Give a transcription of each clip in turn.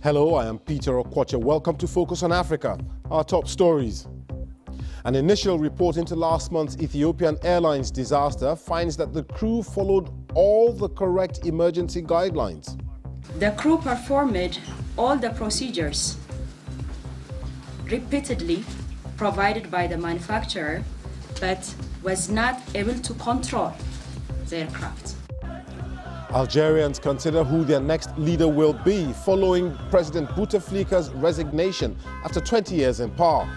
Hello, I am Peter Okwacha. Welcome to Focus on Africa. Our top stories. An initial report into last month's Ethiopian Airlines disaster finds that the crew followed all the correct emergency guidelines. The crew performed all the procedures repeatedly provided by the manufacturer, but was not able to control the aircraft. Algerians consider who their next leader will be following President Bouteflika's resignation after 20 years in power.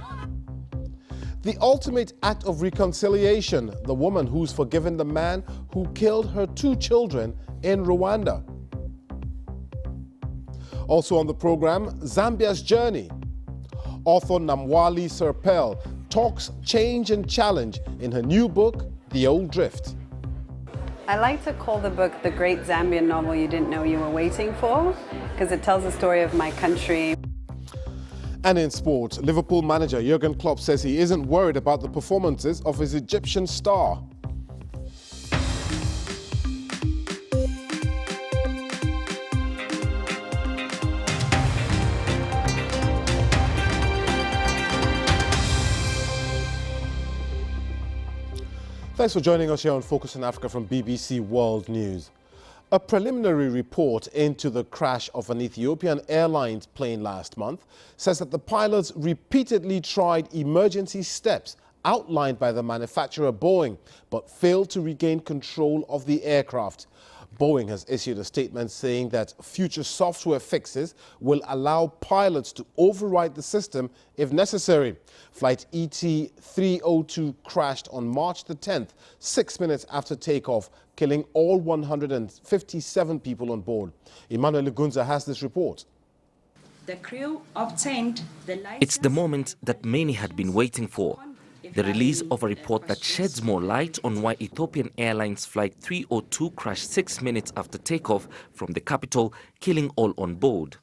The ultimate act of reconciliation, the woman who's forgiven the man who killed her 2 children in Rwanda. Also on the program, Zambia's journey. Author Namwali Serpell talks change and challenge in her new book, The Old Drift. I like to call the book the great Zambian novel you didn't know you were waiting for, because it tells the story of my country. And in sport, Liverpool manager Jurgen Klopp says he isn't worried about the performances of his Egyptian star. Thanks for joining us here on Focus on Africa from BBC World News. A preliminary report into the crash of an Ethiopian Airlines plane last month says that the pilots repeatedly tried emergency steps outlined by the manufacturer Boeing, but failed to regain control of the aircraft. Boeing has issued a statement saying that future software fixes will allow pilots to override the system if necessary. Flight ET-302 crashed on March the 10th, 6 minutes after takeoff, killing all 157 people on board. Emmanuel Gunza has this report. The crew obtained the license. It's the moment that many had been waiting for. The release of a report that sheds more light on why Ethiopian Airlines Flight 302 crashed 6 minutes after takeoff from the capital, killing all on board.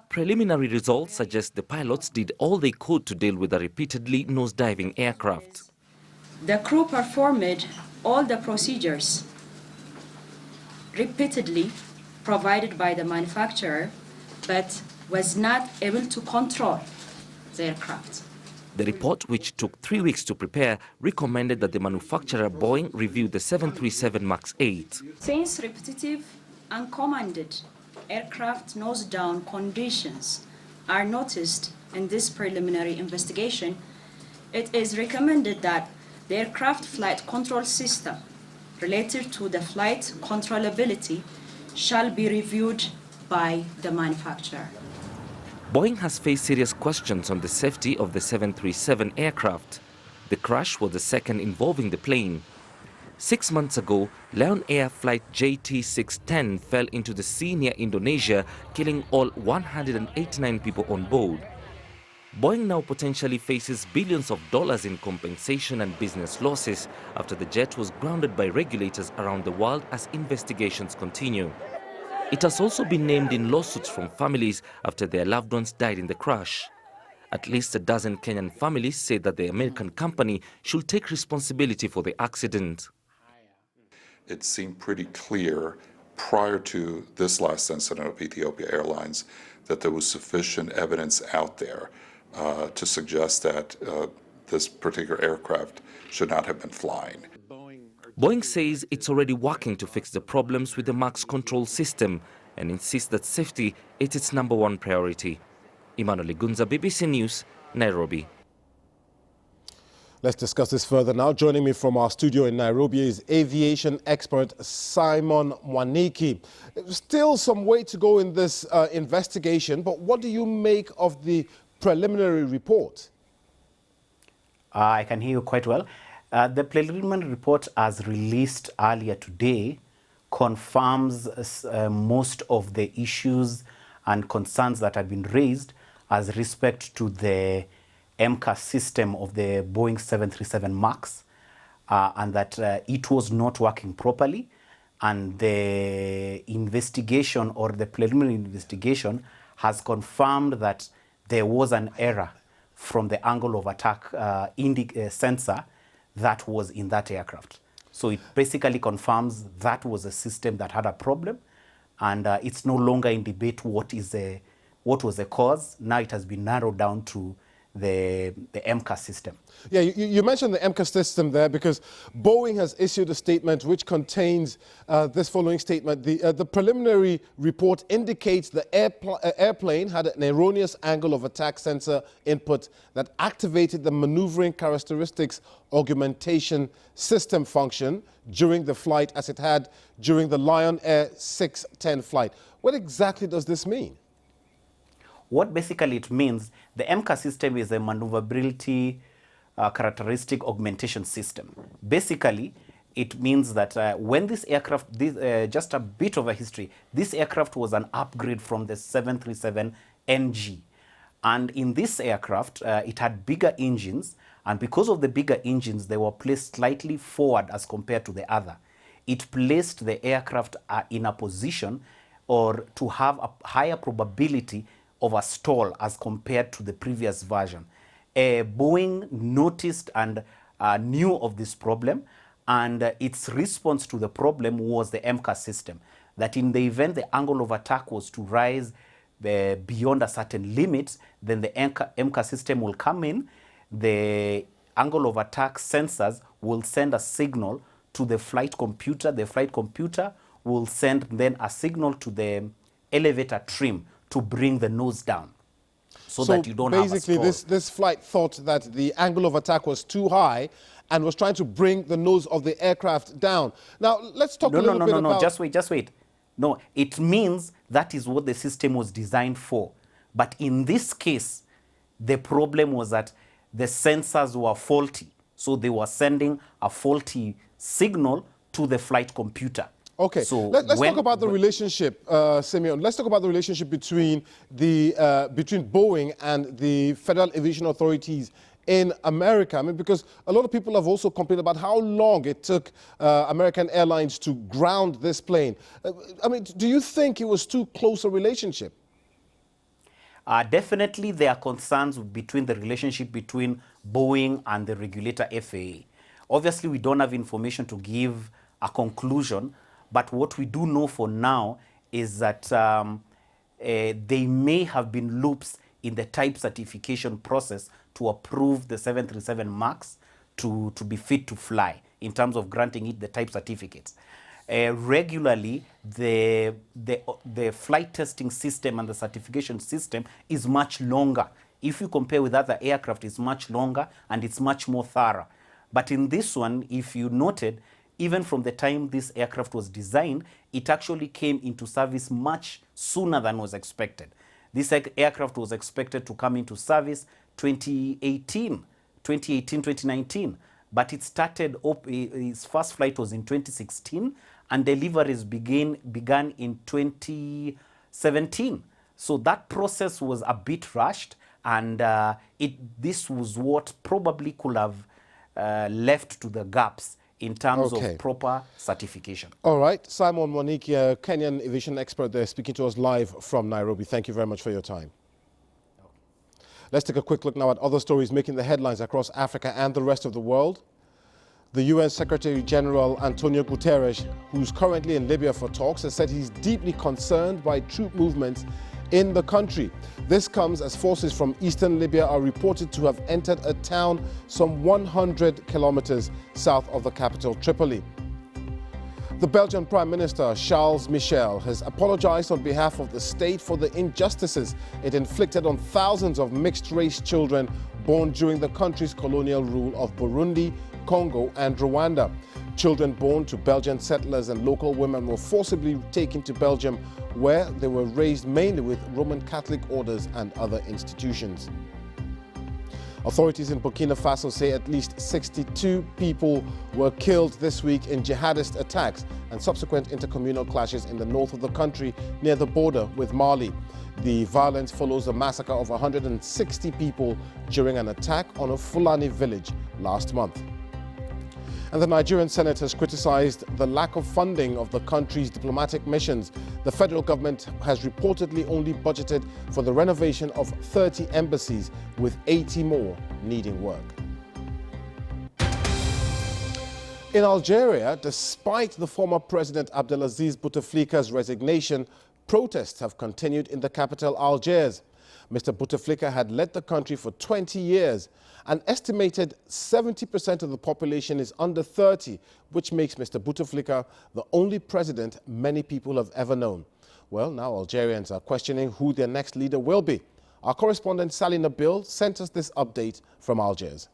Preliminary results suggest the pilots did all they could to deal with a repeatedly nosediving aircraft. The crew performed all the procedures repeatedly provided by the manufacturer, but was not able to control the aircraft. The report, which took 3 weeks to prepare, recommended that the manufacturer Boeing review the 737 MAX 8. Since repetitive uncommanded aircraft nose-down conditions are noticed in this preliminary investigation, it is recommended that the aircraft flight control system related to the flight controllability shall be reviewed by the manufacturer. Boeing has faced serious questions on the safety of the 737 aircraft. The crash was the second involving the plane. 6 months ago, Lion Air flight JT610 fell into the sea near Indonesia, killing all 189 people on board. Boeing now potentially faces billions of dollars in compensation and business losses after the jet was grounded by regulators around the world as investigations continue. It has also been named in lawsuits from families after their loved ones died in the crash. At least a dozen Kenyan families say that the American company should take responsibility for the accident. It seemed pretty clear prior to this last incident of Ethiopia Airlines that there was sufficient evidence out there to suggest that this particular aircraft should not have been flying. Boeing says it's already working to fix the problems with the MAX control system and insists that safety is its #1 priority. Emmanuel Gunza, BBC News, Nairobi. Let's discuss this further now. Joining me from our studio in Nairobi is aviation expert Simon Mwaniki. Still some way to go in this investigation, but what do you make of the preliminary report? I can hear you quite well. The preliminary report, as released earlier today, confirms most of the issues and concerns that had been raised as respect to the MCAS system of the Boeing 737 MAX, and that it was not working properly. And the investigation, or the preliminary investigation, has confirmed that there was an error from the angle of attack sensor that was in that aircraft. So it basically confirms that was a system that had a problem, and it's no longer in debate what what was the cause. Now it has been narrowed down to the MCAS system. Yeah, you mentioned the MCAS system there because Boeing has issued a statement which contains this following statement. The preliminary report indicates the airplane had an erroneous angle of attack sensor input that activated the maneuvering characteristics augmentation system function during the flight as it had during the Lion Air 610 flight. What exactly does this mean? What basically it means, the MCAS system is a maneuverability characteristic augmentation system. Basically, it means that when this aircraft, just a bit of a history, this aircraft was an upgrade from the 737NG. And in this aircraft, it had bigger engines, and because of the bigger engines, they were placed slightly forward as compared to the other. It placed the aircraft in a position or to have a higher probability of a stall as compared to the previous version. Boeing noticed and knew of this problem, and its response to the problem was the MCAS system, that in the event the angle of attack was to rise beyond a certain limit, then the MCAS system will come in, the angle of attack sensors will send a signal to the flight computer will send then a signal to the elevator trim to bring the nose down so that you don't have a stall. Basically, this flight thought that the angle of attack was too high and was trying to bring the nose of the aircraft down. Now, let's talk a little bit about... No, just wait. No, it means that is what the system was designed for. But in this case, the problem was that the sensors were faulty. So they were sending a faulty signal to the flight computer. Okay, so let's talk about the relationship, Simeon. Let's talk about the relationship between Boeing and the Federal Aviation Authorities in America. I mean, because a lot of people have also complained about how long it took American Airlines to ground this plane. I mean, do you think it was too close a relationship? Definitely, there are concerns between the relationship between Boeing and the regulator FAA. Obviously, we don't have information to give a conclusion. But what we do know for now is that they may have been loops in the type certification process to approve the 737 MAX to be fit to fly in terms of granting it the type certificates. Regularly, the flight testing system and the certification system is much longer. If you compare with other aircraft, it's much longer and it's much more thorough. But in this one, if you noted, even from the time this aircraft was designed, it actually came into service much sooner than was expected. This aircraft was expected to come into service 2018, 2019, but it started up, its first flight was in 2016, and deliveries began in 2017. So that process was a bit rushed, and this was what probably could have left to the gaps in terms of proper certification. All right. Simon Mwaniki, a Kenyan aviation expert there, speaking to us live from Nairobi. Thank you very much for your time. Let's take a quick look now at other stories making the headlines across Africa and the rest of the world. The UN Secretary General Antonio Guterres, who's currently in Libya for talks, has said he's deeply concerned by troop movements in the country. This comes as forces from eastern Libya are reported to have entered a town some 100 kilometers south of the capital, Tripoli. The Belgian Prime Minister, Charles Michel, has apologized on behalf of the state for the injustices it inflicted on thousands of mixed-race children born during the country's colonial rule of Burundi, Congo and Rwanda. Children born to Belgian settlers and local women were forcibly taken to Belgium, where they were raised mainly with Roman Catholic orders and other institutions. Authorities in Burkina Faso say at least 62 people were killed this week in jihadist attacks and subsequent intercommunal clashes in the north of the country near the border with Mali. The violence follows a massacre of 160 people during an attack on a Fulani village last month. And the Nigerian Senate has criticized the lack of funding of the country's diplomatic missions. The federal government has reportedly only budgeted for the renovation of 30 embassies, with 80 more needing work. In Algeria, despite the former President Abdelaziz Bouteflika's resignation, protests have continued in the capital, Algiers. Mr. Bouteflika had led the country for 20 years. An estimated 70% of the population is under 30, which makes Mr. Bouteflika the only president many people have ever known. Well, now Algerians are questioning who their next leader will be. Our correspondent Sally Nabil sent us this update from Algiers.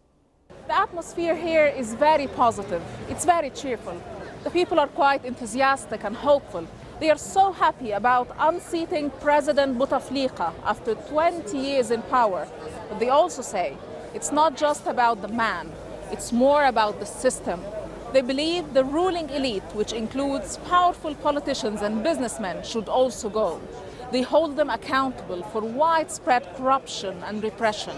The atmosphere here is very positive. It's very cheerful. The people are quite enthusiastic and hopeful. They are so happy about unseating President Bouteflika after 20 years in power. But they also say it's not just about the man, it's more about the system. They believe the ruling elite, which includes powerful politicians and businessmen, should also go. They hold them accountable for widespread corruption and repression.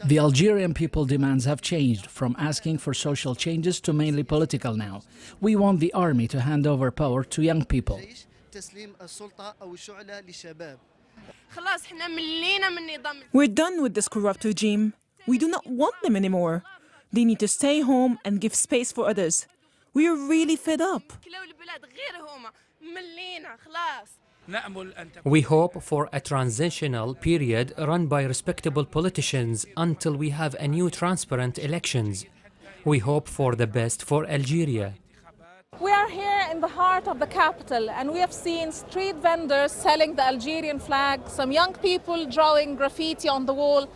The Algerian people demands have changed from asking for social changes to mainly political now. We want the army to hand over power to young people. We're done with this corrupt regime. We do not want them anymore. They need to stay home and give space for others. We are really fed up. We hope for a transitional period run by respectable politicians until we have a new transparent elections. We hope for the best for Algeria. We are here in the heart of the capital and we have seen street vendors selling the Algerian flag, some young people drawing graffiti on the wall.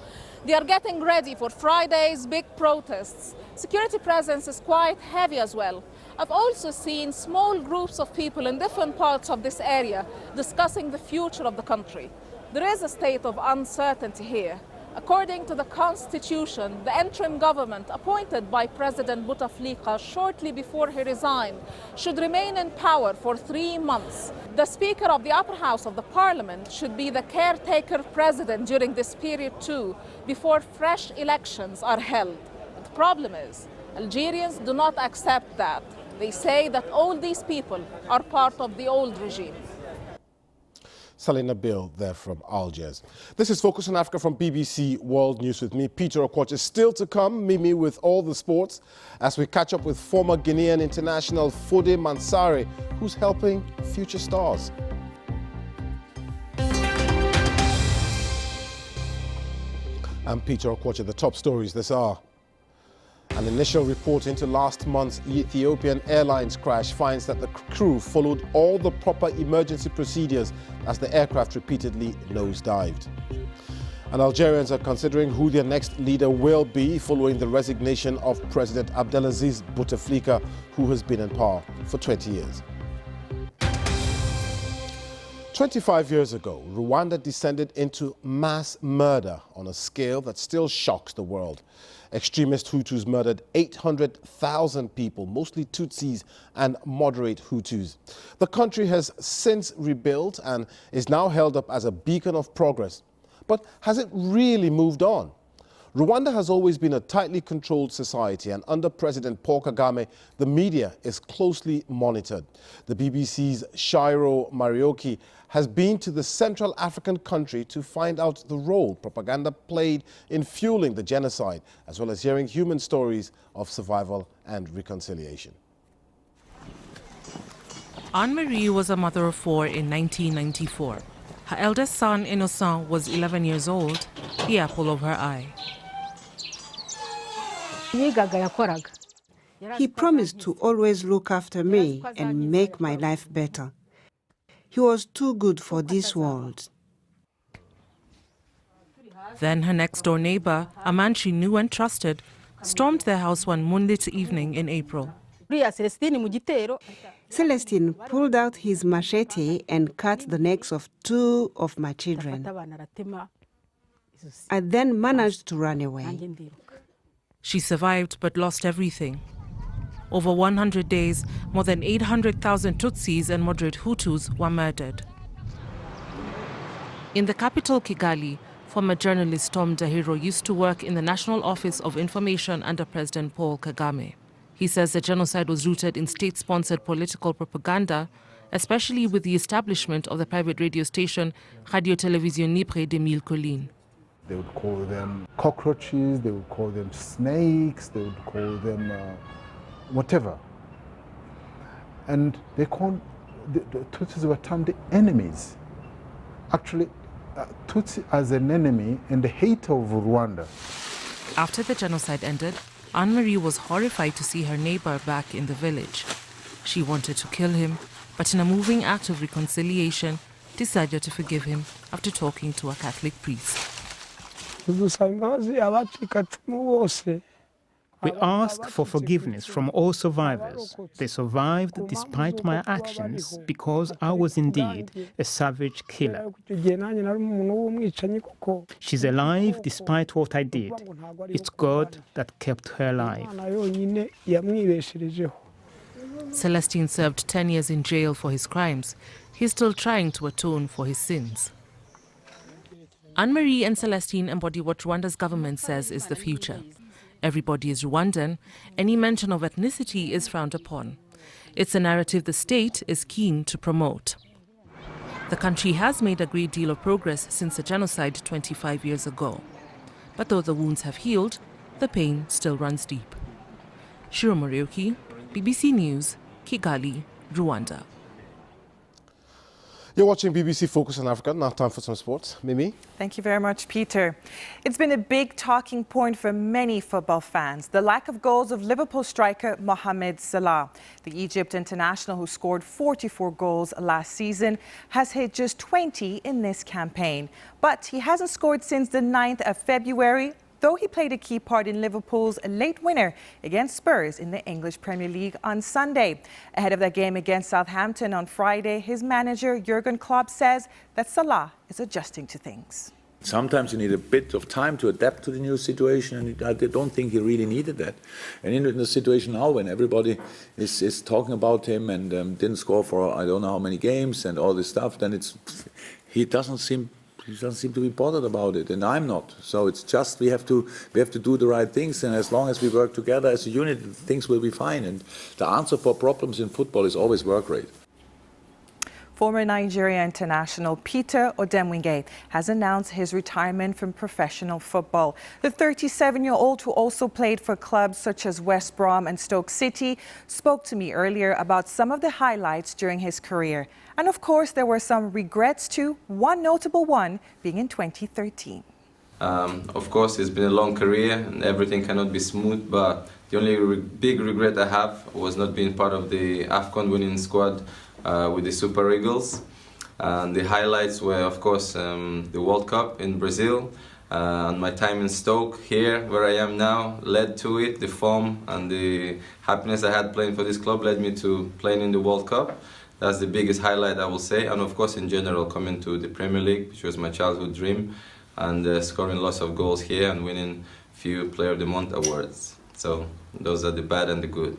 They are getting ready for Friday's big protests. Security presence is quite heavy as well. I've also seen small groups of people in different parts of this area discussing the future of the country. There is a state of uncertainty here. According to the constitution, the interim government appointed by President Bouteflika shortly before he resigned should remain in power for 3 months. The Speaker of the upper house of the parliament should be the caretaker president during this period too, before fresh elections are held. But the problem is, Algerians do not accept that. They say that all these people are part of the old regime. Sally Nabil there from Algiers. This is Focus on Africa from BBC World News with me, Peter Okwoche. Still to come, Mimi with all the sports as we catch up with former Guinean international Foday Mansare, who's helping future stars. I'm Peter Okwoche. The top stories this hour. An initial report into last month's Ethiopian Airlines crash finds that the crew followed all the proper emergency procedures as the aircraft repeatedly nosedived. And Algerians are considering who their next leader will be following the resignation of President Abdelaziz Bouteflika, who has been in power for 20 years. 25 years ago, Rwanda descended into mass murder on a scale that still shocks the world. Extremist Hutus murdered 800,000 people, mostly Tutsis and moderate Hutus. The country has since rebuilt and is now held up as a beacon of progress. But has it really moved on? Rwanda has always been a tightly controlled society, and under President Paul Kagame, the media is closely monitored. The BBC's Shiro Marioki has been to the Central African country to find out the role propaganda played in fueling the genocide, as well as hearing human stories of survival and reconciliation. Anne-Marie was a mother of 4 in 1994. Her eldest son, Innocent, was 11 years old, the apple of her eye. He promised to always look after me and make my life better. He was too good for this world. Then her next-door neighbor, a man she knew and trusted, stormed their house one moonlit evening in April. Celestine pulled out his machete and cut the necks of 2 of my children. I then managed to run away. She survived but lost everything. Over 100 days, more than 800,000 Tutsis and moderate Hutus were murdered. In the capital, Kigali, former journalist Tom Dahiro used to work in the National Office of Information under President Paul Kagame. He says the genocide was rooted in state-sponsored political propaganda, especially with the establishment of the private radio station Radio Télévision Près des Mille Collines. They would call them cockroaches, they would call them snakes, they would call them whatever. and they call the Tutsis were termed the enemies. Actually, Tutsi as an enemy and the hate of Rwanda. After the genocide ended, Anne-Marie was horrified to see her neighbor back in the village. She wanted to kill him, but in a moving act of reconciliation, decided to forgive him after talking to a Catholic priest. We ask for forgiveness from all survivors. They survived despite my actions because I was indeed a savage killer. She's alive despite what I did. It's God that kept her alive. Celestine served 10 years in jail for his crimes. He's still trying to atone for his sins. Anne-Marie and Celestine embody what Rwanda's government says is the future. Everybody is Rwandan. Any mention of ethnicity is frowned upon. It's a narrative the state is keen to promote. The country has made a great deal of progress since the genocide 25 years ago. But though the wounds have healed, the pain still runs deep. Shiro Morioki, BBC News, Kigali, Rwanda. You're watching BBC Focus on Africa. Now time for some sports. Mimi? Thank you very much, Peter. It's been a big talking point for many football fans, the lack of goals of Liverpool striker Mohamed Salah. The Egypt international, who scored 44 goals last season, has hit just 20 in this campaign. But he hasn't scored since the 9th of February, though he played a key part in Liverpool's late winner against Spurs in the English Premier League on Sunday. Ahead of that game against Southampton on Friday, his manager Jurgen Klopp says that Salah is adjusting to things. Sometimes you need a bit of time to adapt to the new situation, and I don't think he really needed that. And in the situation now, when everybody is talking about him and didn't score for I don't know how many games and all this stuff, then he doesn't seem to be bothered about it, and I'm not. So it's just we have to do the right things, and as long as we work together as a unit, things will be fine. And the answer for problems in football is always work rate. Former Nigeria international Peter Odemwingie has announced his retirement from professional football. The 37-year-old, who also played for clubs such as West Brom and Stoke City, spoke to me earlier about some of the highlights during his career. And of course, there were some regrets too, one notable one being in 2013. Of course, it's been a long career and everything cannot be smooth, but the only big regret I have was not being part of the AFCON winning squad with the Super Eagles. And the highlights were, of course, the World Cup in Brazil, and my time in Stoke here, where I am now, led to it. The form and the happiness I had playing for this club led me to playing in the World Cup. That's the biggest highlight, I will say. And of course, in general, coming to the Premier League, which was my childhood dream, and scoring lots of goals here and winning few Player of the Month awards. So those are the bad and the good.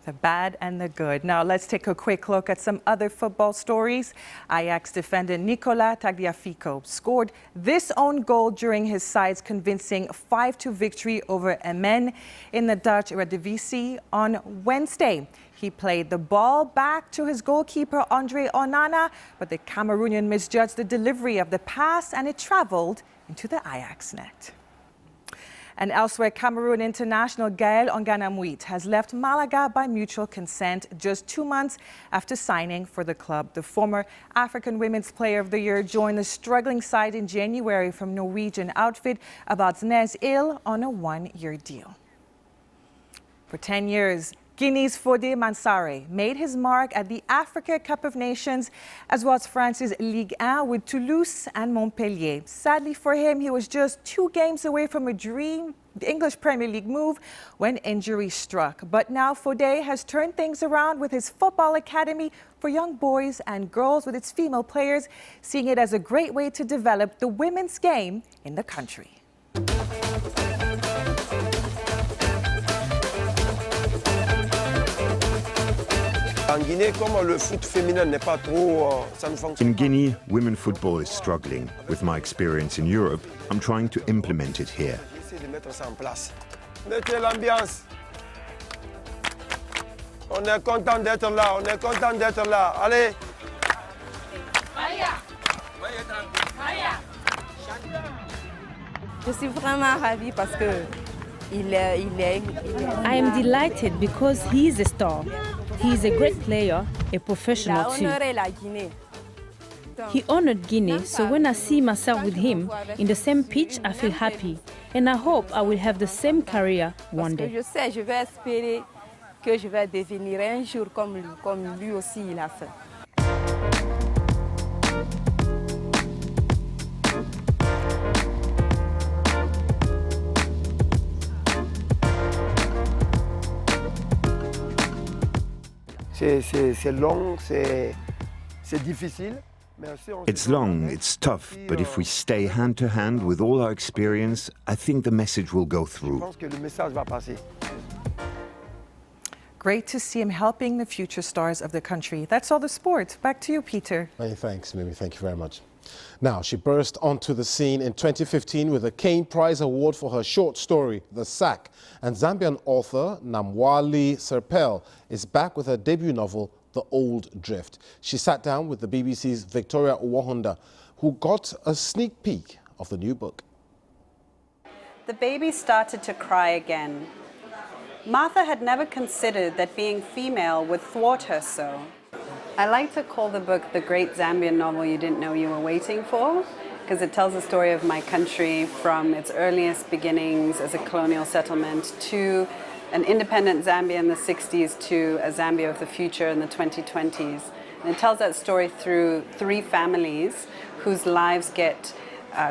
The bad and the good. Now let's take a quick look at some other football stories. Ajax defender Nicola Tagliafico scored this own goal during his side's convincing 5-2 victory over Emmen in the Dutch Eredivisie on Wednesday. He played the ball back to his goalkeeper Andre Onana, but the Cameroonian misjudged the delivery of the pass and it traveled into the Ajax net. And elsewhere, Cameroon international Gaël Onganamwit has left Malaga by mutual consent just 2 months after signing for the club. The former African Women's Player of the Year joined the struggling side in January from Norwegian outfit Avaldsnes Ill on a 1-year deal. For 10 years, Guinea's Foday Mansare made his mark at the Africa Cup of Nations, as well as France's Ligue 1 with Toulouse and Montpellier. Sadly for him, he was just 2 games away from a dream English Premier League move when injury struck. But now Foday has turned things around with his football academy for young boys and girls with its female players, seeing it as a great way to develop the women's game in the country. In Guinea, women football is struggling. With my experience in Europe, I'm trying to implement it here. On est content d'être là, on est content d'être là. Allez. Je suis vraiment ravie parce que I am delighted because he is a star. He is a great player, a professional too. He honored Guinea, so when I see myself with him in the same pitch, I feel happy. And I hope I will have the same career one day. C'est long, c'est difficile. It's long, it's tough, but if we stay hand to hand with all our experience, I think the message will go through. Great to see him helping the future stars of the country. That's all the sport. Back to you, Peter. Many thanks, Mimi. Thank you very much. Now, she burst onto the scene in 2015 with a Kane Prize Award for her short story, The Sack. And Zambian author Namwali Serpell is back with her debut novel, The Old Drift. She sat down with the BBC's Victoria Uwahunda, who got a sneak peek of the new book. The baby started to cry again. Martha had never considered that being female would thwart her so. I like to call the book the great Zambian novel you didn't know you were waiting for, because it tells the story of my country from its earliest beginnings as a colonial settlement to an independent Zambia in the 60s to a Zambia of the future in the 2020s. And it tells that story through 3 families whose lives get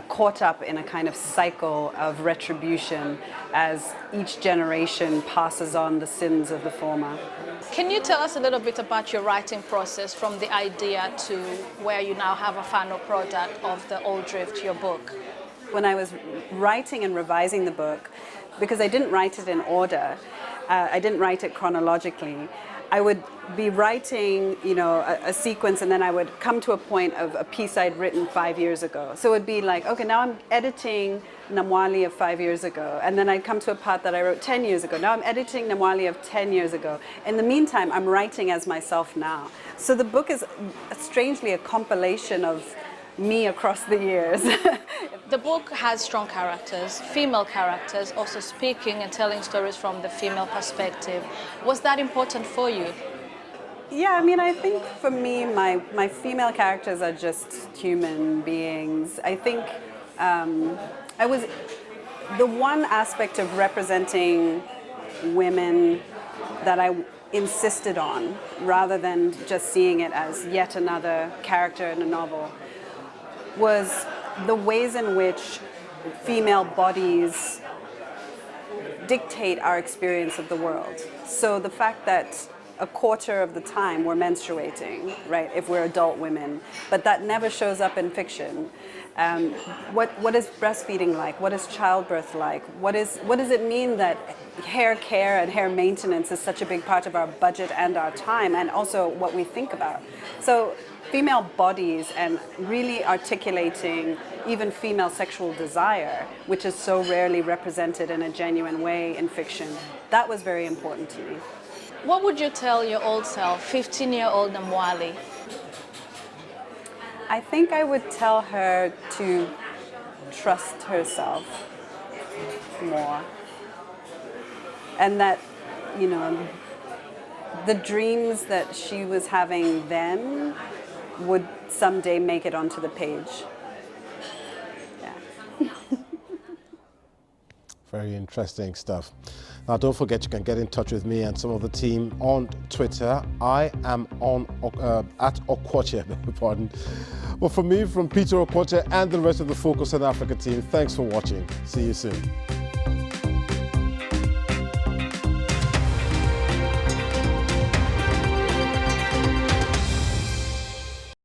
caught up in a kind of cycle of retribution as each generation passes on the sins of the former. Can you tell us a little bit about your writing process from the idea to where you now have a final product of The Old Drift, your book? When I was writing and revising the book, because I didn't write it in order, I didn't write it chronologically, I would be writing, a sequence, and then I would come to a point of a piece I'd written 5 years ago. So it would be like, okay, now I'm editing Namwali of 5 years ago, and then I'd come to a part that I wrote 10 years ago. Now I'm editing Namwali of 10 years ago. In the meantime, I'm writing as myself now. So the book is strangely a compilation of me across the years. The book has strong characters, female characters, also speaking and telling stories from the female perspective. Was that important for you? Yeah, I think for me, my female characters are just human beings. I think the one aspect of representing women that I insisted on, rather than just seeing it as yet another character in a novel, was the ways in which female bodies dictate our experience of the world. So the fact that a quarter of the time we're menstruating, right, if we're adult women, but that never shows up in fiction. What is breastfeeding like? What is childbirth like? What does it mean that hair care and hair maintenance is such a big part of our budget and our time, and also what we think about? So female bodies and really articulating even female sexual desire, which is so rarely represented in a genuine way in fiction, that was very important to me. What would you tell your old self, 15-year-old Namwali? I think I would tell her to trust herself more. And that, the dreams that she was having then would someday make it onto the page. Yeah. Very interesting stuff. Now, don't forget, you can get in touch with me and some of the team on Twitter. I am on at Okwoche, pardon. But from me, from Peter Okwoche and the rest of the Focus on Africa team, thanks for watching. See you soon.